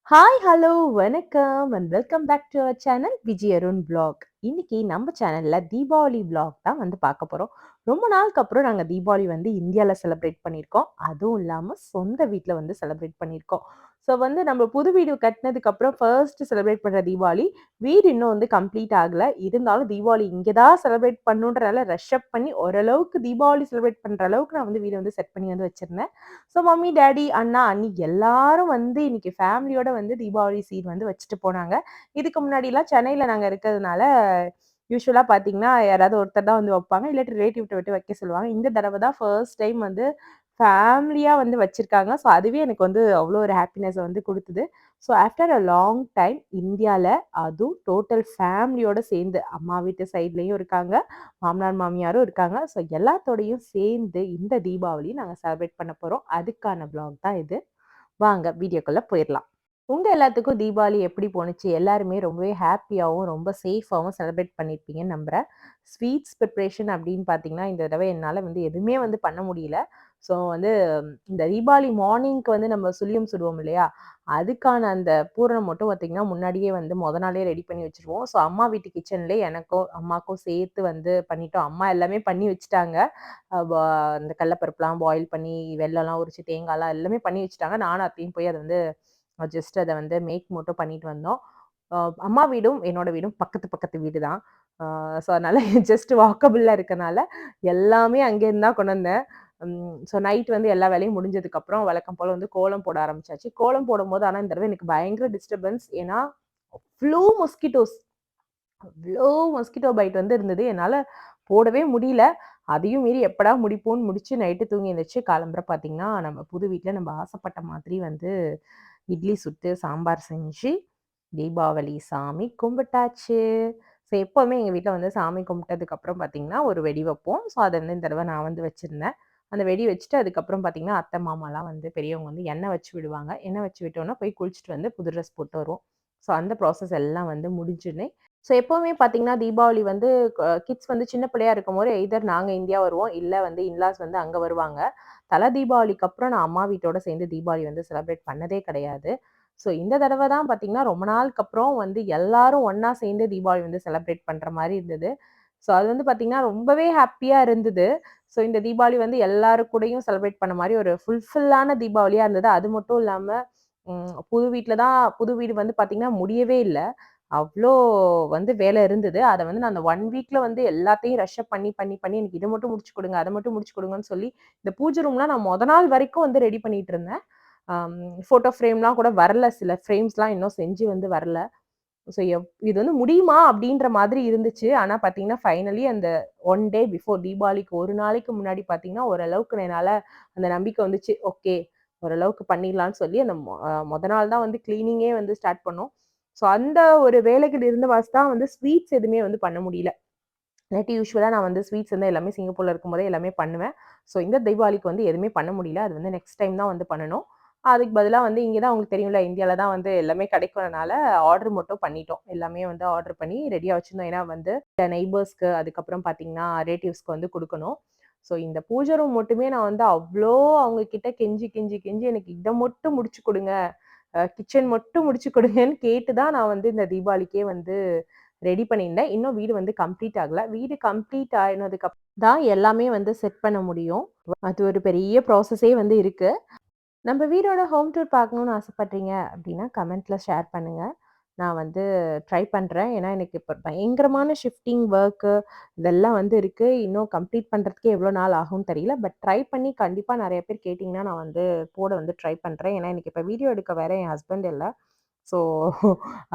Hi, hello, வணக்கம் and welcome back to our channel Vijay Arun vlog. இன்னைக்கு நம்ம சேனல்ல தீபாவளி விளாக் தான் வந்து பார்க்க போறோம். ரொம்ப நாளுக்கு அப்புறம் நாங்க தீபாவளி வந்து இந்தியால செலிப்ரேட் பண்ணியிருக்கோம். அதுவும் இல்லாம சொந்த வீட்ல வந்து செலிப்ரேட் பண்ணியிருக்கோம். ஸோ வந்து நம்ம புது வீடு கட்டினதுக்கு அப்புறம் ஃபர்ஸ்ட் செலிப்ரேட் பண்ற தீபாவளி. வீடு இன்னும் வந்து கம்ப்ளீட் ஆகல. இருந்தாலும் தீபாவளி இங்க தான் செலிப்ரேட் பண்ணணுன்றனால ரஷ் அப் பண்ணி ஓரளவுக்கு தீபாவளி செலிப்ரேட் பண்ற அளவுக்கு நான் வந்து வீட வந்து செட் பண்ணி வந்து வச்சிருந்தேன். ஸோ மம்மி, டாடி, அண்ணா, அண்ணி எல்லாரும் வந்து இன்னைக்கு ஃபேமிலியோட வந்து தீபாவளி சீர் வந்து வச்சுட்டு போனாங்க. இதுக்கு முன்னாடிலாம் சென்னையில நாங்க இருக்கிறதுனால, யூசுவலா பார்த்தீங்கன்னா, யாராவது ஒருத்தர் தான் வந்து வைப்பாங்க. இல்லாட்டி ரிலேட்டிவ்ட்ட விட்டு வைக்க சொல்லுவாங்க. இந்த தடவ தான் ஃபர்ஸ்ட் டைம் வந்து ஃபேமிலியா வந்து வச்சிருக்காங்க. ஸோ அதுவே எனக்கு வந்து அவ்ளோ ஒரு ஹேப்பினஸ வந்து குடுத்தது. So after a long time இந்தியால அதுவும் டோட்டல் ஃபேமிலியோட சேர்ந்து அம்மா வீட்டு சைட்லயும் இருக்காங்க. மாமனார், மாமியாரும் இருக்காங்க. ஸோ எல்லாத்தோடையும் சேர்ந்து இந்த தீபாவளி நாங்க செலிப்ரேட் பண்ண போறோம். அதுக்கான விளாக் தான் இது. வாங்க வீடியோக்குள்ள போயிரலாம். உங்க எல்லாத்துக்கும் தீபாவளி எப்படி போணுச்சு? எல்லாருமே ரொம்பவே ஹேப்பியாவும், ரொம்ப சேஃபாவும் செலிப்ரேட் பண்ணியிருப்பீங்கன்னு நம்புறேன். ஸ்வீட்ஸ் ப்ரிப்பரேஷன் அப்படின்னு பார்த்தீங்கன்னா, இந்த தடவ என்னால வந்து எதுவுமே வந்து பண்ண முடியல. ஸோ வந்து இந்த தீபாவளி மார்னிங்க்கு வந்து நம்ம சுழியம் சுடுவோம் இல்லையா? அதுக்கான அந்த பூரணம் மட்டும் பார்த்தீங்கன்னா, முன்னாடியே வந்து மொத நாளே ரெடி பண்ணி வச்சுருவோம். ஸோ அம்மா வீட்டு கிச்சன்லயே எனக்கும், அம்மாக்கும் சேர்த்து வந்து பண்ணிட்டோம். அம்மா எல்லாமே பண்ணி வச்சுட்டாங்க. அ வ இந்த கடல பருப்புலாம் பாயில் பண்ணி, வெல்லம்லாம் உரிச்சு, தேங்காய்லாம் எல்லாமே பண்ணி வச்சுட்டாங்க. நானும் அத்தையும் போய் அத வந்து ஜஸ்ட் அத வந்து மேக் மட்டும் பண்ணிட்டு வந்தோம். அ அம்மா வீடும், என்னோட வீடும் பக்கத்து பக்கத்து வீடு தான். ஸோ அதனால ஜஸ்ட் வாக்கபிள்ல இருக்கனால, எல்லாமே அங்கேருந்து தான் கொண்டு வந்தேன். ஸோ நைட் வந்து எல்லா வேலையும் முடிஞ்சதுக்கப்புறம் வழக்கம் போல வந்து கோலம் போட ஆரம்பிச்சாச்சு. கோலம் போடும்போது ஆனா இந்த தடவ எனக்கு பயங்கர டிஸ்டர்பன்ஸ். ஏன்னா, அவ்ளோ மஸ்கிட்டோஸ். அவ்ளோ மஸ்கிட்டோ பைட் வந்து இருந்தது. என்னால போடவே முடியல. அதையும் மீறி எப்படா முடிப்போம்ன்னு முடிச்சு நைட்டு தூங்கி எந்திரிச்சு காலம்பற பார்த்தீங்கன்னா, நம்ம புது வீட்ல நம்ம ஆசைப்பட்ட மாதிரி வந்து இட்லி சுட்டு, சாம்பார் செஞ்சு, தீபாவளி சாமி கும்பிட்டாச்சு. ஸோ எப்பவுமே எங்க வீட்ல வந்து சாமி கும்பிட்டதுக்கப்புறம் பார்த்தீங்கன்னா, ஒரு வெடி வைப்போம். ஸோ அத வந்து இந்த தடவ நான் வந்து வச்சிருந்தேன். அந்த வெடி வச்சுட்டு அதுக்கப்புறம் பார்த்தீங்கன்னா, அத்தை, மாமாலாம் வந்து பெரியவங்க வந்து எண்ணெய் வச்சு விடுவாங்க. எண்ணெய் வச்சு விட்டோனே போய் குளிச்சுட்டு வந்து புது ட்ரெஸ் போட்டு வருவோம். ஸோ அந்த ப்ராசஸ் எல்லாம் வந்து முடிஞ்சுது. ஸோ எப்பவுமே பார்த்தீங்கன்னா, தீபாவளி வந்து கிட்ஸ் வந்து சின்ன பிள்ளையா இருக்கும்போது எய்தர் நாங்க இந்தியா வருவோம், இல்ல வந்து இன்லாஸ் வந்து அங்க வருவாங்க. தல தீபாவளிக்கு அப்புறம் நான் அம்மா வீட்டோட சேர்ந்து தீபாவளி வந்து செலிப்ரேட் பண்ணதே கிடையாது. ஸோ இந்த தடவ தான் பார்த்தீங்கன்னா, ரொம்ப நாளுக்கு அப்புறம் வந்து எல்லாரும் ஒண்ணா சேர்ந்து தீபாவளி வந்து செலிப்ரேட் பண்ற மாரி இருந்தது. ஸோ அது வந்து பார்த்தீங்கன்னா, ரொம்பவே ஹேப்பியா இருந்தது. ஸோ இந்த தீபாவளி வந்து எல்லாரு கூடயும் செலிப்ரேட் பண்ண மாரி ஒரு ஃபுல்ஃபில்லான தீபாவளியா இருந்தது. அது மட்டும் இல்லாம, புது வீடு வந்து பார்த்தீங்கன்னா முடியவே இல்ல. அவ்ளோ வந்து வேலை இருந்தது. அத வந்து நான் அந்த 1 வீக்ல வந்து எல்லாத்தையும் ரஷ் அப் பண்ணி எனக்கு இத மட்டும் முடிச்சு குடுங்க, அத மட்டும் முடிச்சு குடுங்கன்னு சொல்லி, இந்த பூஜை ரூம்லாம் நான் மொத நாள் வரைக்கும் வந்து ரெடி பண்ணிட்டு இருந்தேன். அம் ஃபோட்டோ ஃப்ரேம்லாம் கூட வரல. சில ஃப்ரேம்ஸ்லாம் இன்னும் செஞ்சு வந்து வரல. ஸோ இது வந்து முடியுமா? அப்டின்ற மாதிரி இருந்துச்சு. ஆனா பார்த்தீங்கன்னா, ஃபைனலி அந்த 1 டே பிஃபோர் தீபாவளிக்கு 1 நாளைக்கு முன்னாடி பார்த்தீங்கன்னா, ஓரளவுக்கு என்னால அந்த நம்பிக்கை வந்துச்சு. ஓகே, ஓரளவுக்கு பண்ணிடலான்னு சொல்லி அந்த மொத நாள் தான் வந்து கிளீனிங்கே வந்து ஸ்டார்ட் பண்ணோம். ஸோ அந்த ஒரு வேலைகள் இருந்த வாசி தான் வந்து ஸ்வீட்ஸ் எதுவுமே வந்து பண்ண முடியல. இல்லாட்டி யூசுவலா நான் வந்து ஸ்வீட்ஸ் வந்து எல்லாமே சிங்கப்பூர்ல இருக்கும்போதே எல்லாமே பண்ணுவேன். ஸோ இந்த தீபாவளிக்கு வந்து எதுவுமே பண்ண முடியல. அது வந்து நெக்ஸ்ட் டைம் தான் வந்து பண்ணணும். அதுக்கு பதிலா வந்து இங்க தான் உங்களுக்கு தெரியும்ல, இந்தியால தான் வந்து எல்லாமே கிடைக்கிறனால ஆர்டர் மட்டும் பண்ணிட்டோம். எல்லாமே வந்து ஆர்டர் பண்ணி ரெடியா வச்சிருந்தோம். ஏன்னா வந்து நெய்பர்ஸ்க்கு, அதுக்கப்புறம் பார்த்தீங்கன்னா, ரிலேட்டிவ்ஸ்க்கு வந்து குடுக்கணும். ஸோ இந்த பூஜை ரூம் மட்டுமே நான் வந்து அவ்ளோ அவங்க கிட்ட கெஞ்சி எனக்கு இத மட்டும் முடிச்சு குடுங்க. கிச்சன் மட்டும் முடிச்சு குடுங்கன்னு கேட்டு தான் நான் வந்து இந்த தீபாவளிக்கே வந்து ரெடி பண்ணியிருந்தேன். இன்னும் வீடு வந்து கம்ப்ளீட் ஆகல. வீடு கம்ப்ளீட் ஆயினதுக்கு தான் எல்லாமே வந்து செட் பண்ண முடியும். அது ஒரு பெரிய ப்ராசஸே வந்து இருக்கு. நம்ம வீடோட ஹோம் டூர் பார்க்கணும்னு ஆசைப்படுறீங்க அப்படின்னா, கமெண்ட்ல ஷேர் பண்ணுங்க. நான் வந்து ட்ரை பண்றேன். ஏன்னா, எனக்கு இப்ப பயங்கரமான ஷிஃப்டிங் ஒர்க்கு இதெல்லாம் வந்து இருக்கு. இன்னும் கம்ப்ளீட் பண்றதுக்கே எவ்வளோ நாள் ஆகும்னு தெரியல. பட் ட்ரை பண்ணி கண்டிப்பா நெறைய பேர் கேட்டீங்கன்னா, நான் வந்து போட வந்து ட்ரை பண்றேன். ஏன்னா, எனக்கு இப்ப வீடியோ எடுக்க வேற என் ஹஸ்பண்ட் இல்ல. ஸோ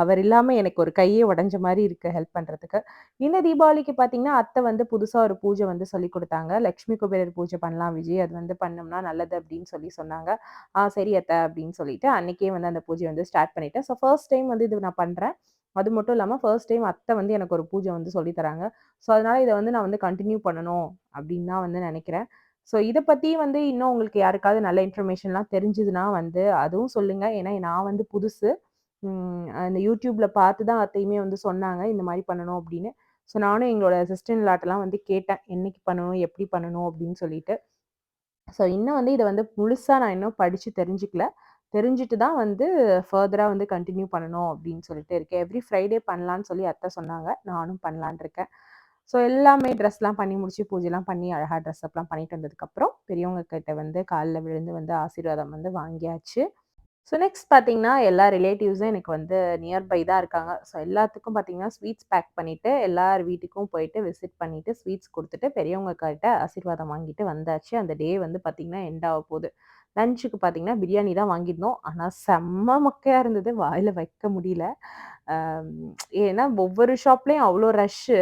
அவர் இல்லாம எனக்கு ஒரு கையே உடைஞ்ச மாரி இருக்கு ஹெல்ப் பண்றதுக்கு. இந்த தீபாவளிக்கு பார்த்தீங்கன்னா, அத்தை வந்து புதுசா ஒரு பூஜை வந்து சொல்லிக் குடுத்தாங்க. லட்சுமி குபேரர் பூஜை பண்ணலாம் விஜய். அது வந்து பண்ணோம்னா நல்லது அப்படின்னு சொல்லி சொன்னாங்க. சரி அத்தை அப்படின்னு சொல்லிட்டு அன்னைக்கே வந்து அந்த பூஜைய வந்து ஸ்டார்ட் பண்ணிட்டேன். ஸோ ஃபர்ஸ்ட் டைம் வந்து இது நான் பண்றேன். அது மட்டும் இல்லாம ஃபர்ஸ்ட் டைம் அத்தை வந்து எனக்கு ஒரு பூஜை வந்து சொல்லி தராங்க. ஸோ அதனால இத வந்து நான் வந்து கன்டின்யூ பண்ணணும் அப்படின்னு தான் வந்து நெனைக்கிறேன். ஸோ இத பத்தி வந்து இன்னும் உங்களுக்கு யாருக்காவது நல்ல இன்ஃபர்மேஷன்லாம் தெரிஞ்சதுன்னா வந்து அதுவும் சொல்லுங்க. ஏன்னா நான் வந்து புதுசு. அந்த YouTubeல பார்த்து தான் அத்தையுமே வந்து சொன்னாங்க, இந்த மாரி பண்ணணும் அப்படின்னு. ஸோ நானும் எங்களோட சிஸ்டர் இன் லாட்டலாம் வந்து கேட்டேன். என்னைக்கு பண்ணணும்? எப்படி பண்ணணும்? அப்படின்னு சொல்லிட்டு. ஸோ இன்னும் வந்து இத வந்து முழுசா நான் இன்னும் படிச்சு தெரிஞ்சுக்கல. தெரிஞ்சுட்டு தான் வந்து ஃபர்தரா வந்து கன்டின்யூ பண்ணணும் அப்படின்னு சொல்லிட்டு இருக்கேன். எவ்ரி ஃப்ரைடே பண்ணலான்னு சொல்லி அத்தை சொன்னாங்க. நானும் பண்ணலான்னு இருக்கேன். ஸோ எல்லாமே ட்ரெஸ்லாம் பண்ணி முடிச்சு, பூஜைலாம் பண்ணி அழகா ட்ரெஸ் அப்லாம் பண்ணிட்டு வந்ததுக்கப்புறம், பெரியவங்க கிட்ட வந்து கால்ல விழுந்து வந்து ஆசீர்வாதம் வந்து வாங்கியாச்சு. ஸோ நெக்ஸ்ட் பார்த்தீங்கன்னா, எல்லா ரிலேட்டிவ்ஸும் எனக்கு வந்து நியர்பை தான் இருக்காங்க. ஸோ எல்லாத்துக்கும் பார்த்தீங்கன்னா, ஸ்வீட்ஸ் பேக் பண்ணிட்டு, எல்லார் வீட்டுக்கும் போயிட்டு விசிட் பண்ணிட்டு, ஸ்வீட்ஸ் குடுத்துட்டு, பெரியவங்க கிட்ட ஆசீர்வாதம் வாங்கிட்டு வந்தாச்சு. அந்த டே வந்து பார்த்தீங்கன்னா, எண்ட் ஆக போது. லஞ்சுக்கு பார்த்தீங்கன்னா, பிரியாணி தான் வாங்கியிருந்தோம். ஆனா செம்ம மொக்கையா இருந்தது. வாயில வைக்க முடியல. அம் ஏன்னா ஒவ்வொரு ஷாப்லயும் அவ்ளோ ரஷ்ஷு.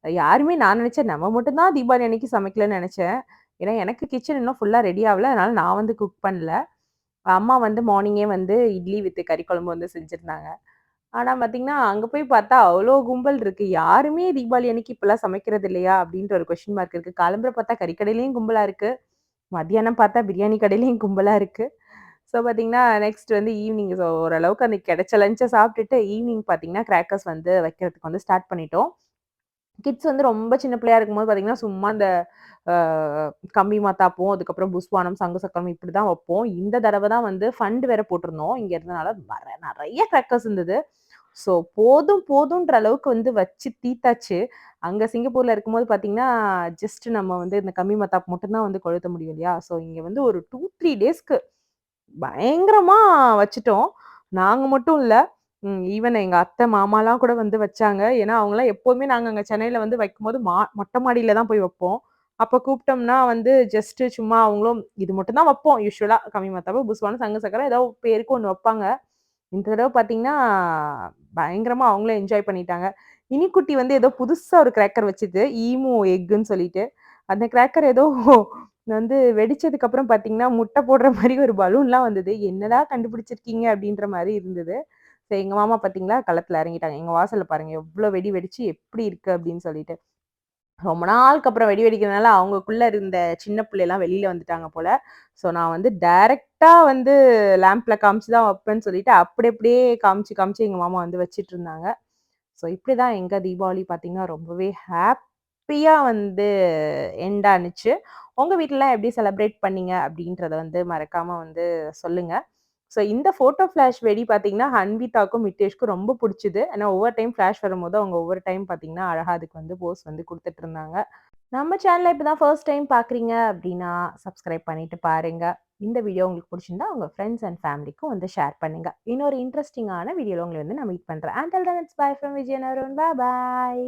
யாருமே நான் நெனச்சேன் நம்ம மட்டும் தான் தீபாவளி அன்னைக்கு சமைக்கலன்னு நெனச்சேன். ஏன்னா எனக்கு கிச்சன் இன்னும் ஃபுல்லா ரெடி ஆவல. அதனால நான் வந்து குக் பண்ணல. அம்மா வந்து மார்னிங்கே வந்து இட்லி வித் கறி குழம்பு வந்து செஞ்சிருந்தாங்க. ஆனா பார்த்தீங்கன்னா, அங்க போய் பார்த்தா அவ்ளோ கும்பல் இருக்கு. யாருமே தீபாவளி அன்னைக்கு இப்பலாம் சமைக்கிறது இல்லையா? அப்படின்ற ஒரு கொஸ்டின் மார்க் இருக்கு. காலம்பற பார்த்தா கறி கடையிலயும் கும்பலா இருக்கு. மத்தியானம் பார்த்தா பிரியாணி கடையிலயும் கும்பலா இருக்கு. ஸோ பார்த்தீங்கன்னா, நெக்ஸ்ட் வந்து ஈவினிங் ஓரளவுக்கு அந்த கிடைச்ச லஞ்ச சாப்பிட்டுட்டு, ஈவினிங் பார்த்தீங்கன்னா, கிராக்கர்ஸ் வந்து வைக்கிறதுக்கு வந்து ஸ்டார்ட் பண்ணிட்டோம். கிட்ஸ் வந்து ரொம்ப சின்ன பிள்ளையா இருக்கும்போது பார்த்தீங்கன்னா, சும்மா இந்த அ கம்பி மத்தாப்பும், அதுக்கப்புறம் புஸ்வானம், சங்கு சக்கரம் இப்படிதான் வைப்போம். இந்த தடவ தான் வந்து ஃபண்ட் வேற போட்டிருந்தோம். இங்க இருந்தனால நெறைய கிராக்கர்ஸ் இருந்தது. ஸோ போதும் போதுன்ற அளவுக்கு வந்து வச்சு தீத்தாச்சு. அங்க சிங்கப்பூர்ல இருக்கும்போது பார்த்தீங்கன்னா, ஜஸ்ட் நம்ம வந்து இந்த கம்பி மத்தாப்பு மட்டும் தான் வந்து கொளுத்த முடியும் இல்லையா? ஸோ இங்க வந்து ஒரு 2, 3 டேஸ்க்கு பயங்கரமா வச்சுட்டோம். நாங்க மட்டும் இல்ல. ஈவன் எங்க அத்தை, மாமாலாம் கூட வந்து வச்சாங்க. ஏன்னா, அவங்கலாம் எப்பவுமே நாங்க அங்க சென்னையில வந்து வைக்கும்போது மொட்டை மாடியில தான் போய் வைப்போம். அப்ப கூப்பிட்டோம்னா வந்து ஜஸ்ட் சும்மா அவங்களும் இது மட்டும் தான் வைப்போம் யூசுவலா. கம்மி மத்தாப்பு, புஸ்வானம், சங்கு சக்கரம் ஏதோ பேருக்கு ஒண்ணு வைப்பாங்க. இந்த தடவ பார்த்தீங்கன்னா, பயங்கரமா அவங்களும் என்ஜாய் பண்ணிட்டாங்க. இனிக்குட்டி வந்து ஏதோ புதுசா ஒரு கிராக்கர் வச்சுது. ஈமு எக்குன்னு சொல்லிட்டு. அந்த கிராக்கர் ஏதோ வந்து வெடிச்சதுக்கு அப்புறம் பார்த்தீங்கன்னா, முட்டை போடுற மாரி ஒரு பலூன்லாம் வந்தது. "என்னடா கண்டுபிடிச்சிருக்கீங்க?" அப்படின்ற மாரி இருந்தது. சரி எங்க மாமா பார்த்தீங்களா, களத்துல இறங்கிட்டாங்க. "எங்க வாசல்ல பாருங்க எவ்ளோ வெடி வெடிச்சு எப்படி இருக்கு?" அப்படின்னு சொல்லிட்டு. ரொம்ப நாளுக்கு அப்புறம் வெடி வெடிக்கிறதுனால, அவங்கக்குள்ள இருந்த சின்ன பிள்ளைலாம் வெளில வந்துட்டாங்க போல. ஸோ நான் வந்து டைரக்ட்டா வந்து லேம்ப்ல காமிச்சு தான் வைப்பேன்னு சொல்லிட்டு, அப்படி அப்படியே காமிச்சு காமிச்சு எங்க மாமா வந்து வச்சுட்டுருந்தாங்க. ஸோ இப்படிதான் எங்க தீபாவளி பார்த்தீங்கன்னா, ரொம்பவே ஹேப்பியா வந்து எண்ட் ஆனுச்சு. உங்க வீட்லலாம் எப்படி செலிப்ரேட் பண்ணீங்க? அப்படின்றத வந்து மறக்காம வந்து சொல்லுங்க. ஸோ இந்த ஃபோட்டோ ஃபிளாஷ் வெடி பார்த்தீங்கன்னா, ஹன்விதாக்கும், மிட்டேஷ்க்கும் ரொம்ப புடிச்சது. ஏன்னா ஒவ்வொரு டைம் ஃபிளாஷ் வரும்போது, அவங்க ஒவ்வொரு டைம் பார்த்தீங்கன்னா, அழகா அதுக்கு வந்து போஸ் வந்து குடுத்துட்டுருந்தாங்க. நம்ம சேனல இப்ப தான் ஃபர்ஸ்ட் டைம் பார்க்குறீங்க அப்படின்னா, சப்ஸ்கிரைப் பண்ணிட்டு பாருங்க. இந்த வீடியோ உங்களுக்கு புடிச்சிருந்தா, உங்க ஃப்ரெண்ட்ஸ் அண்ட் ஃபேமிலிக்கும் வந்து ஷேர் பண்ணுங்க. இன்னொரு இன்ட்ரஸ்டிங்கான வீடியோல உங்கள வந்து நான் மீட் பண்றேன். Until then it's by from Vijayan Arun. Bye.